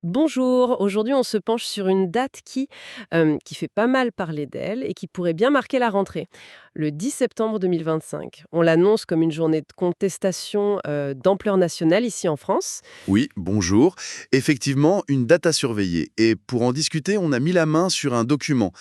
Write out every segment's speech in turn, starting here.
Bonjour, aujourd'hui on se penche sur une date qui fait pas mal parler d'elle et qui pourrait bien marquer la rentrée. Le 10 septembre 2025. On l'annonce comme une journée de contestation d'ampleur nationale ici en France. Oui, bonjour. Effectivement, une date à surveiller. Et pour en discuter, on a mis la main sur un document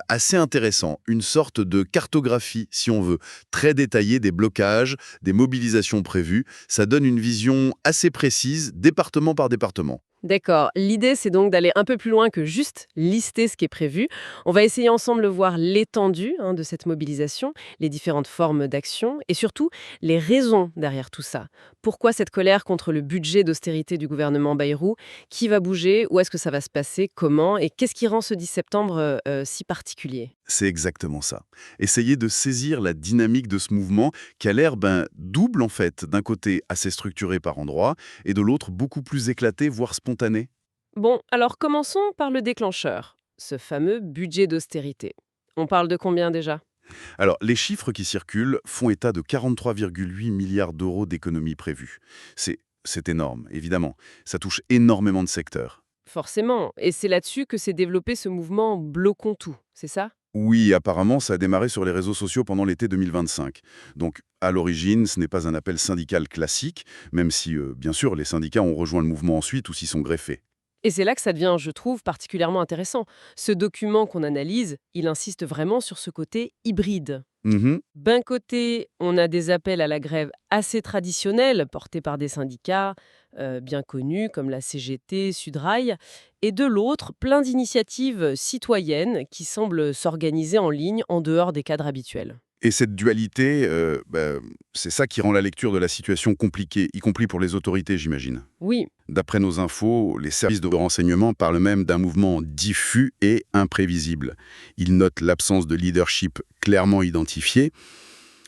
assez intéressant, une sorte de cartographie, si on veut, très détaillée des blocages, des mobilisations prévues. Ça donne une vision assez précise, département par département. D'accord, l'idée c'est donc d'aller un peu plus loin que juste lister ce qui est prévu. On va essayer ensemble de voir l'étendue de cette mobilisation, les différentes formes d'action et surtout les raisons derrière tout ça. Pourquoi cette colère contre le budget d'austérité du gouvernement Bayrou? Qui va bouger? Où est-ce que ça va se passer? Comment? Et qu'est-ce qui rend ce 10 septembre si particulier? C'est exactement ça. Essayez de saisir la dynamique de ce mouvement qui a l'air double en fait, d'un côté assez structuré par endroits et de l'autre beaucoup plus éclaté, voire spontané. Bon, alors commençons par le déclencheur, ce fameux budget d'austérité. On parle de combien déjà? Alors, les chiffres qui circulent font état de 43,8 milliards d'euros d'économies prévues. C'est énorme, évidemment. Ça touche énormément de secteurs. Forcément, et c'est là-dessus que s'est développé ce mouvement Bloquons tout, c'est ça? Oui, apparemment, ça a démarré sur les réseaux sociaux pendant l'été 2025. Donc, à l'origine, ce n'est pas un appel syndical classique, même si, bien sûr, les syndicats ont rejoint le mouvement ensuite ou s'y sont greffés. Et c'est là que ça devient, je trouve, particulièrement intéressant. Ce document qu'on analyse, il insiste vraiment sur ce côté hybride. Mhm. D'un côté, on a des appels à la grève assez traditionnels, portés par des syndicats bien connus comme la CGT, Sudrail, et de l'autre, plein d'initiatives citoyennes qui semblent s'organiser en ligne en dehors des cadres habituels. Et cette dualité, c'est ça qui rend la lecture de la situation compliquée, y compris pour les autorités, j'imagine. Oui, D'après nos infos, les services de renseignement parlent même d'un mouvement diffus et imprévisible. Ils notent l'absence de leadership clairement identifié.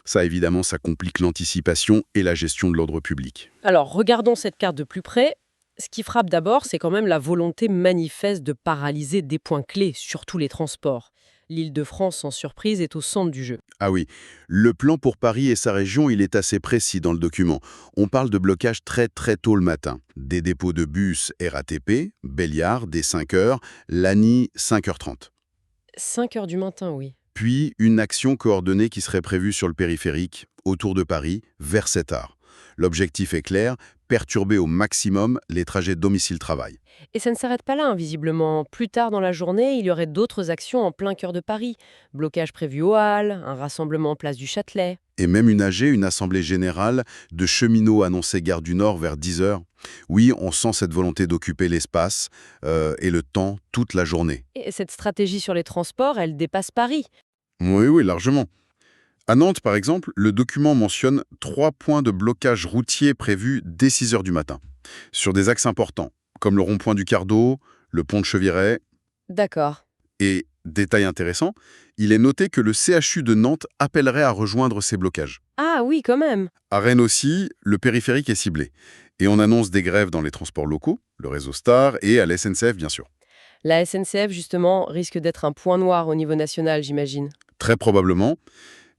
Ça, évidemment, ça complique l'anticipation et la gestion de l'ordre public. alors regardons cette carte de plus près. Ce qui frappe d'abord, c'est quand même la volonté manifeste de paralyser des points clés, surtout les transports. L'Île-de-France, sans surprise, est au centre du jeu. Ah oui, le plan pour Paris et sa région, il est assez précis dans le document. On parle de blocage très très tôt le matin. Des dépôts de bus RATP, Béliard, dès 5 heures, Lagny, 5h30. 5 heures du matin, oui. Puis une action coordonnée qui serait prévue sur le périphérique, autour de Paris, vers 7h. L'objectif est clair, perturber au maximum les trajets domicile-travail. Et ça ne s'arrête pas là, visiblement. Plus tard dans la journée, il y aurait d'autres actions en plein cœur de Paris. Blocage prévu aux Halles, un rassemblement place du Châtelet. Et même une assemblée générale de cheminots annoncée gare du Nord vers 10h. Oui, on sent cette volonté d'occuper l'espace et le temps toute la journée. Et cette stratégie sur les transports, elle dépasse Paris. Oui, oui, largement. À Nantes, par exemple, le document mentionne 3 points de blocage routier prévus dès 6h du matin, sur des axes importants, comme le rond-point du Cardo, le pont de Cheviray. D'accord. Et, détail intéressant, il est noté que le CHU de Nantes appellerait à rejoindre ces blocages. Ah oui, quand même. À Rennes aussi, le périphérique est ciblé. Et on annonce des grèves dans les transports locaux, le réseau Star, et à la SNCF, bien sûr. La SNCF, justement, risque d'être un point noir au niveau national, j'imagine. Très probablement,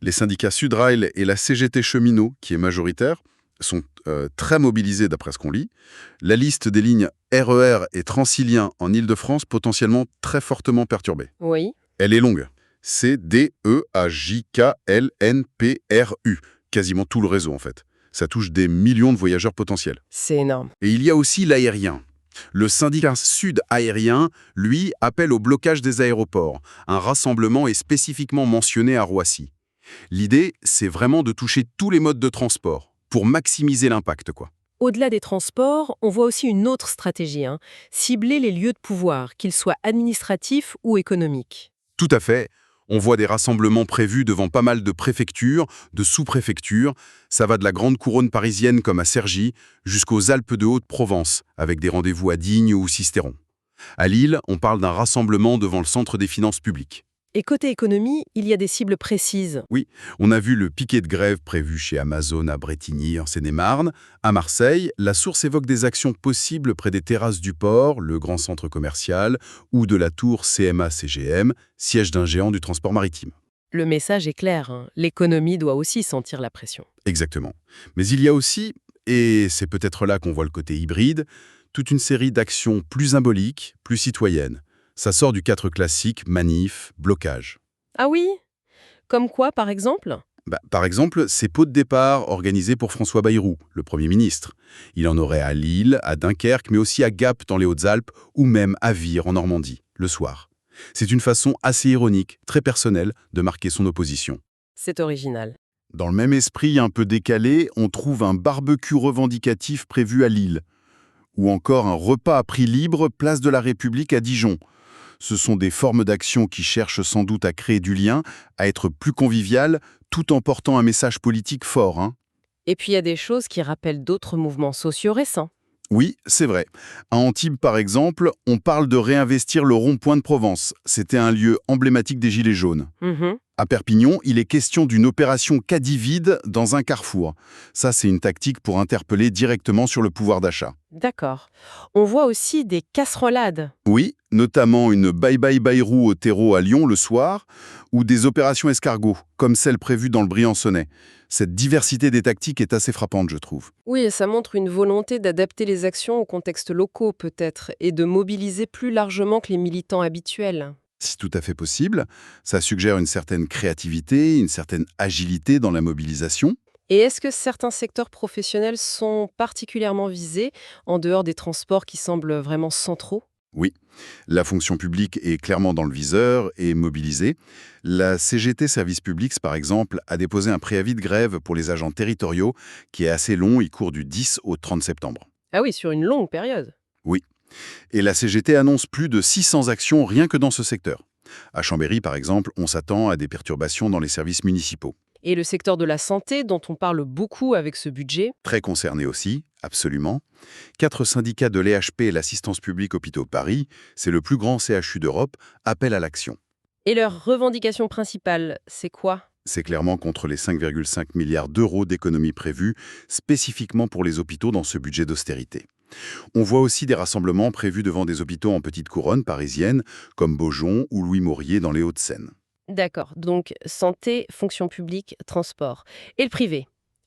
les syndicats Sudrail et la CGT Cheminot, qui est majoritaire, sont très mobilisés d'après ce qu'on lit. La liste des lignes RER et Transilien en Île-de-France potentiellement très fortement perturbée. Oui. Elle est longue. C'est DEAJKLNPRU. Quasiment tout le réseau, en fait. Ça touche des millions de voyageurs potentiels. C'est énorme. Et il y a aussi l'aérien. Le syndicat Sud Aérien, lui, appelle au blocage des aéroports. Un rassemblement est spécifiquement mentionné à Roissy. L'idée, c'est vraiment de toucher tous les modes de transport, pour maximiser l'impact, quoi. Au-delà des transports, on voit aussi une autre stratégie, cibler les lieux de pouvoir, qu'ils soient administratifs ou économiques. Tout à fait. On voit des rassemblements prévus devant pas mal de préfectures, de sous-préfectures. Ça va de la grande couronne parisienne comme à Cergy jusqu'aux Alpes de Haute-Provence, avec des rendez-vous à Digne ou Sisteron. À Lille, on parle d'un rassemblement devant le Centre des finances publiques. Et côté économie, il y a des cibles précises. Oui, on a vu le piquet de grève prévu chez Amazon à Brétigny, en Seine-et-Marne. À Marseille, la source évoque des actions possibles près des terrasses du port, le grand centre commercial, ou de la tour CMA-CGM, siège d'un géant du transport maritime. Le message est clair, l'économie doit aussi sentir la pression. Exactement. Mais il y a aussi, et c'est peut-être là qu'on voit le côté hybride, toute une série d'actions plus symboliques, plus citoyennes. Ça sort du cadre classique, manif, blocage. Ah oui? Comme quoi, par exemple? Par exemple, ces pots de départ organisés pour François Bayrou, le Premier ministre. Il en aurait à Lille, à Dunkerque, mais aussi à Gap dans les Hautes-Alpes ou même à Vire en Normandie, le soir. C'est une façon assez ironique, très personnelle, de marquer son opposition. C'est original. Dans le même esprit un peu décalé, on trouve un barbecue revendicatif prévu à Lille, ou encore un repas à prix libre place de la République à Dijon. Ce sont des formes d'action qui cherchent sans doute à créer du lien, à être plus conviviales, tout en portant un message politique fort, hein. Et puis il y a des choses qui rappellent d'autres mouvements sociaux récents. Oui, c'est vrai. À Antibes, par exemple, on parle de réinvestir le rond-point de Provence. C'était un lieu emblématique des Gilets jaunes. Mhm. À Perpignan, il est question d'une opération caddie vide dans un carrefour. Ça, c'est une tactique pour interpeller directement sur le pouvoir d'achat. D'accord. On voit aussi des casserolades. Oui, notamment une Bye Bye Bayrou au terreau à Lyon le soir, ou des opérations escargots, comme celle prévue dans le Briançonnais. Cette diversité des tactiques est assez frappante, je trouve. Oui, et ça montre une volonté d'adapter les actions aux contextes locaux peut-être, et de mobiliser plus largement que les militants habituels. C'est tout à fait possible. Ça suggère une certaine créativité, une certaine agilité dans la mobilisation. Et est-ce que certains secteurs professionnels sont particulièrement visés, en dehors des transports qui semblent vraiment centraux? Oui, la fonction publique est clairement dans le viseur et mobilisée. La CGT Service Public, par exemple, a déposé un préavis de grève pour les agents territoriaux qui est assez long, il court du 10 au 30 septembre. Ah oui, sur une longue période. Oui, et la CGT annonce plus de 600 actions rien que dans ce secteur. À Chambéry, par exemple, on s'attend à des perturbations dans les services municipaux. Et le secteur de la santé, dont on parle beaucoup avec ce budget? Très concerné aussi, absolument. 4 syndicats de l'EHP et l'Assistance publique Hôpitaux Paris, c'est le plus grand CHU d'Europe, appellent à l'action. Et leur revendication principale, c'est quoi? C'est clairement contre les 5,5 milliards d'euros d'économies prévues, spécifiquement pour les hôpitaux dans ce budget d'austérité. On voit aussi des rassemblements prévus devant des hôpitaux en petite couronne parisienne, comme Beaujon ou Louis Maurier dans les Hauts-de-Seine. D'accord, donc santé, fonction publique, transport. Et le privé?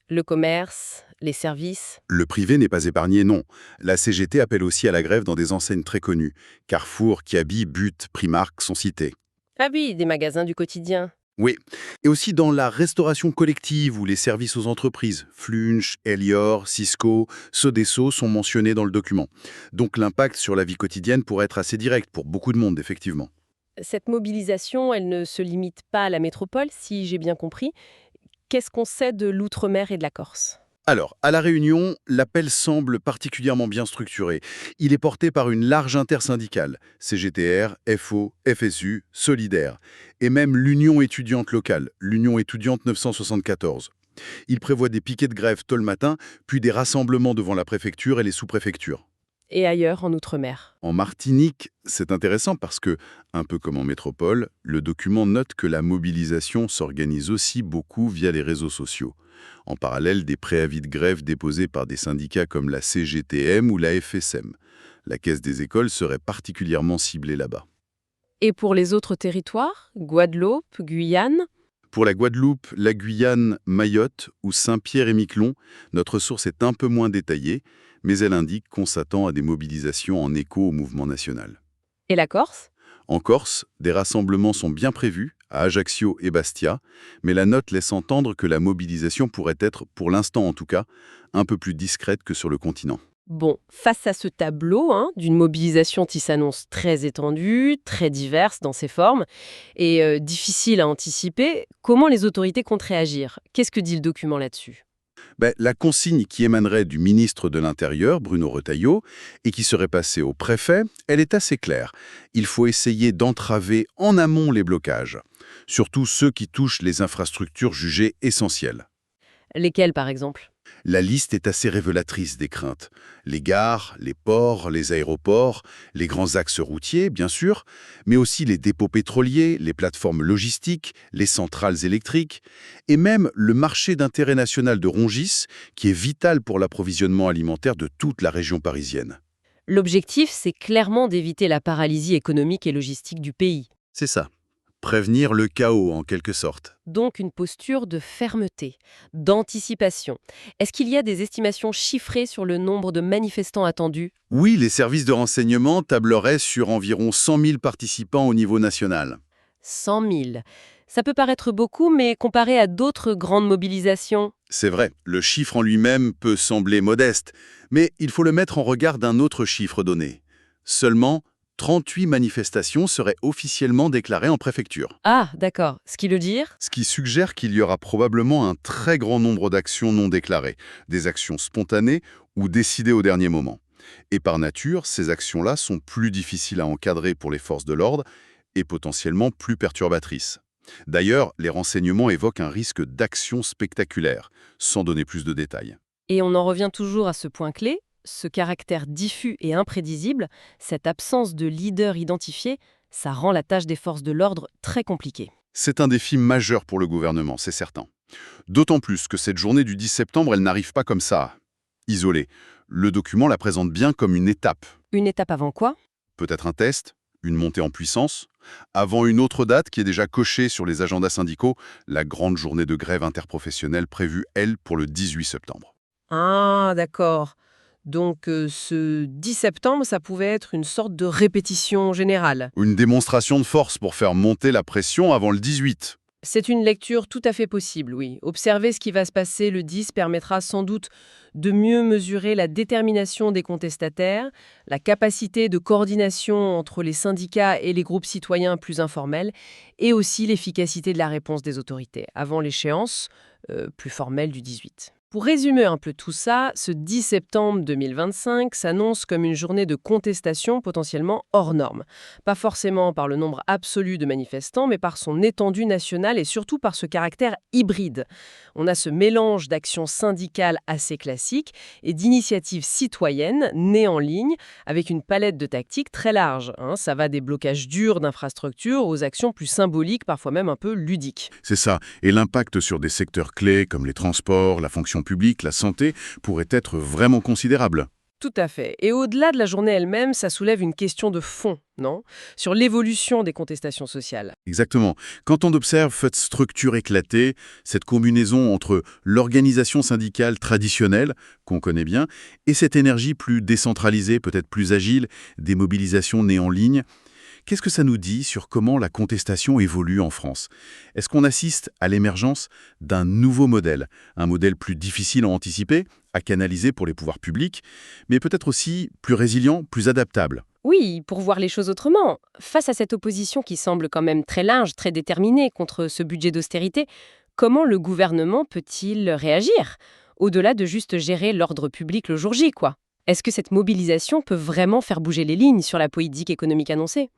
Le commerce, les services? Le privé n'est pas épargné, non. La CGT appelle aussi à la grève dans des enseignes très connues. Carrefour, Kiabi, But, Primark sont cités. Ah oui, des magasins du quotidien. Oui, et aussi dans la restauration collective ou les services aux entreprises. Flunch, Elior, Cisco, Sodeso sont mentionnés dans le document. Donc l'impact sur la vie quotidienne pourrait être assez direct pour beaucoup de monde, effectivement. Cette mobilisation, elle ne se limite pas à la métropole, si j'ai bien compris. Qu'est-ce qu'on sait de l'outre-mer et de la Corse? Alors, à La Réunion, l'appel semble particulièrement bien structuré. Il est porté par une large intersyndicale, CGTR, FO, FSU, Solidaire, et même l'Union étudiante locale, l'Union étudiante 974. Il prévoit des piquets de grève tôt le matin, puis des rassemblements devant la préfecture et les sous-préfectures. Et ailleurs, en outre-mer? En Martinique, c'est intéressant parce que, un peu comme en métropole, le document note que la mobilisation s'organise aussi beaucoup via les réseaux sociaux. En parallèle des préavis de grève déposés par des syndicats comme la CGTM ou la FSM. La Caisse des écoles serait particulièrement ciblée là-bas. Et pour les autres territoires? Guadeloupe, Guyane? Pour la Guadeloupe, la Guyane, Mayotte ou Saint-Pierre-et-Miquelon, notre source est un peu moins détaillée, mais elle indique qu'on s'attend à des mobilisations en écho au mouvement national. Et la Corse? En Corse, des rassemblements sont bien prévus, à Ajaccio et Bastia, mais la note laisse entendre que la mobilisation pourrait être, pour l'instant en tout cas, un peu plus discrète que sur le continent. Bon, face à ce tableau d'une mobilisation qui s'annonce très étendue, très diverse dans ses formes, et difficile à anticiper, comment les autorités comptent réagir? Qu'est-ce que dit le document là-dessus? La consigne qui émanerait du ministre de l'Intérieur, Bruno Retailleau, et qui serait passée au préfet, elle est assez claire. Il faut essayer d'entraver en amont les blocages, surtout ceux qui touchent les infrastructures jugées essentielles. Lesquels, par exemple? La liste est assez révélatrice des craintes. Les gares, les ports, les aéroports, les grands axes routiers, bien sûr, mais aussi les dépôts pétroliers, les plateformes logistiques, les centrales électriques, et même le marché d'intérêt national de Rungis, qui est vital pour l'approvisionnement alimentaire de toute la région parisienne. L'objectif, c'est clairement d'éviter la paralysie économique et logistique du pays. C'est ça. prévenir le chaos en quelque sorte. Donc une posture de fermeté, d'anticipation. Est-ce qu'il y a des estimations chiffrées sur le nombre de manifestants attendus? Oui, les services de renseignement tableraient sur environ 100 000 participants au niveau national. 100 000. Ça peut paraître beaucoup, mais comparé à d'autres grandes mobilisations, C'est vrai, le chiffre en lui-même peut sembler modeste, mais il faut le mettre en regard d'un autre chiffre donné. Seulement 38 manifestations seraient officiellement déclarées en préfecture. ah, d'accord. Ce qui veut dire? Ce qui suggère qu'il y aura probablement un très grand nombre d'actions non déclarées, des actions spontanées ou décidées au dernier moment. Et par nature, ces actions-là sont plus difficiles à encadrer pour les forces de l'ordre et potentiellement plus perturbatrices. D'ailleurs, les renseignements évoquent un risque d'action spectaculaire, sans donner plus de détails. Et on en revient toujours à ce point clé, ce caractère diffus et imprévisible, cette absence de leader identifié, ça rend la tâche des forces de l'ordre très compliquée. C'est un défi majeur pour le gouvernement, c'est certain. D'autant plus que cette journée du 10 septembre, elle n'arrive pas comme ça, isolée. Le document la présente bien comme une étape. Une étape avant quoi? Peut-être un test, une montée en puissance, avant une autre date qui est déjà cochée sur les agendas syndicaux, la grande journée de grève interprofessionnelle prévue, elle, pour le 18 septembre. Ah, d'accord. Donc ce 10 septembre, ça pouvait être une sorte de répétition générale. Une démonstration de force pour faire monter la pression avant le 18. C'est une lecture tout à fait possible, oui. Observer ce qui va se passer le 10 permettra sans doute de mieux mesurer la détermination des contestataires, la capacité de coordination entre les syndicats et les groupes citoyens plus informels, et aussi l'efficacité de la réponse des autorités, avant l'échéance plus formelle du 18. Pour résumer un peu tout ça, ce 10 septembre 2025 s'annonce comme une journée de contestation potentiellement hors norme. Pas forcément par le nombre absolu de manifestants, mais par son étendue nationale et surtout par ce caractère hybride. On a ce mélange d'actions syndicales assez classiques et d'initiatives citoyennes nées en ligne avec une palette de tactiques très large. Ça va des blocages durs d'infrastructures aux actions plus symboliques, parfois même un peu ludiques. C'est ça. Et l'impact sur des secteurs clés comme les transports, la fonction publique, la santé, pourrait être vraiment considérable. Tout à fait. Et au-delà de la journée elle-même, ça soulève une question de fond, non? Sur l'évolution des contestations sociales. Exactement. Quand on observe cette structure éclatée, cette combinaison entre l'organisation syndicale traditionnelle, qu'on connaît bien, et cette énergie plus décentralisée, peut-être plus agile, des mobilisations nées en ligne, qu'est-ce que ça nous dit sur comment la contestation évolue en France? Est-ce qu'on assiste à l'émergence d'un nouveau modèle, un modèle plus difficile à anticiper, à canaliser pour les pouvoirs publics, mais peut-être aussi plus résilient, plus adaptable? Oui, pour voir les choses autrement, face à cette opposition qui semble quand même très large, très déterminée contre ce budget d'austérité, comment le gouvernement peut-il réagir? Au-delà de juste gérer l'ordre public le jour J, quoi. Est-ce que cette mobilisation peut vraiment faire bouger les lignes sur la politique économique annoncée?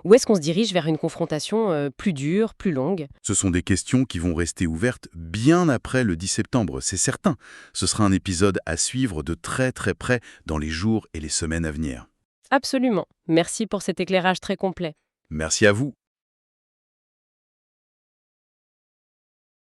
Ou est-ce qu'on se dirige vers une confrontation plus dure, plus longue? Ce sont des questions qui vont rester ouvertes bien après le 10 septembre, c'est certain. Ce sera un épisode à suivre de très très près dans les jours et les semaines à venir. Absolument. Merci pour cet éclairage très complet. Merci à vous.